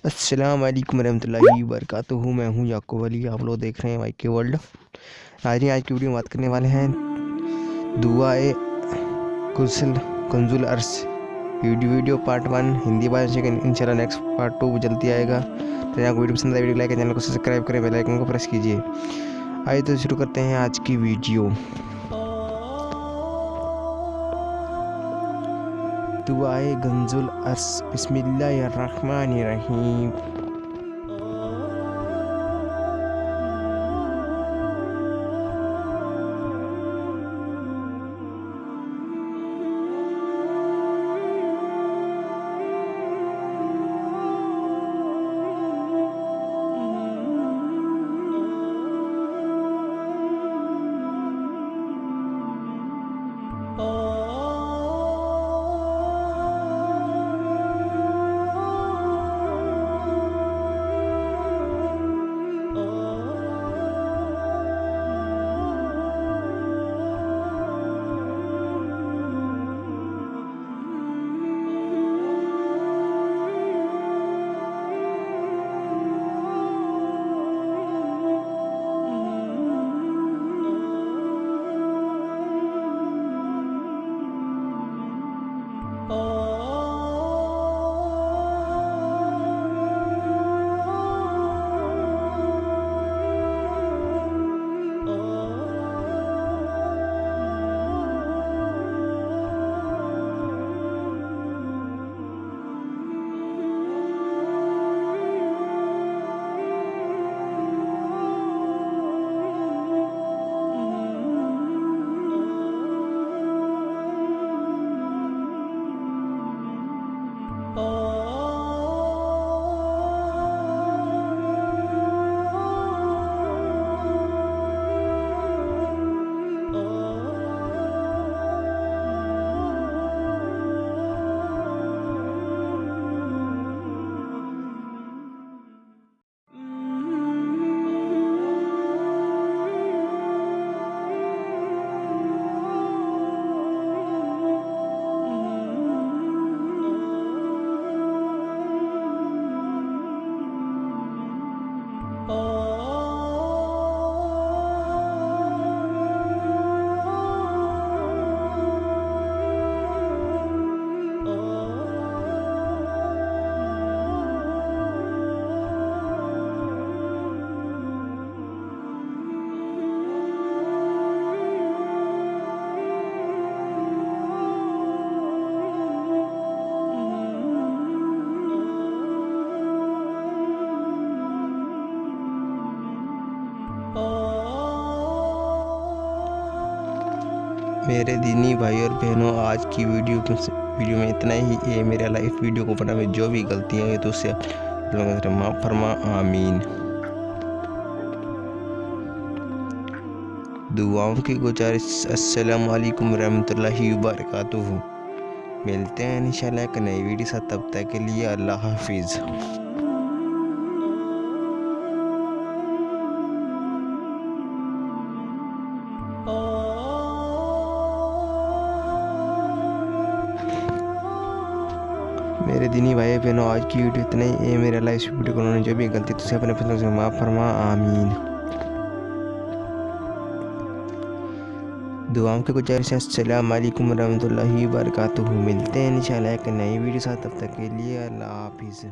अस्सलाम वालेकुम रहमतुल्लाहि वबरकातुहू। मैं हूँ याकूब अली, आप लोग देख रहे हैं वाईके वर्ल्ड। आज की वीडियो में बात करने वाले हैं दुआए कंजुल अर्श वीडियो पार्ट 1 हिंदी भाषा के। इंशाल्लाह नेक्स्ट पार्ट 2 जल्दी आएगा। तो आपको वीडियो पसंद आए वीडियो लाइक, चैनल को सब्सक्राइब करें, बेल आइकन को प्रेस कीजिए। आइए तो शुरू करते हैं आज की वीडियो। दुआए कंजुल अर्श, बिस्मिल्लाहिर्रहमानिर्रहीम। मेरे दीनी भाई और बहनों, आज की वीडियो में इतना ही। ये मेरा लाइफ वीडियो को बनाने में जो भी गलतियाँ हुई तो उससे माफ़ फरमा, आमीन। दुआओं की गुजारिश। अस्सलाम वालेकुम रहमतुल्लाहि वबरकातुहू। मिलते हैं इंशाल्लाह एक नई वीडियो साथ, तब तक के लिए अल्लाह हाफिज़। मेरे दीनी भाई बहनों, आज की वीडियो इतना ही। ये मेरा लाइव वीडियो को उन्होंने जो भी गलती तो उसे अपने फैसलों से माफ़ फरमा, आमीन। दुआओं की गुजारिश। अस्सलाम वालेकुम रहमतुल्लाहि वबरकातुहू। मिलते हैं इंशाल्लाह एक नई वीडियो साथ, तब तक के लिए अल्लाह हाफिज़।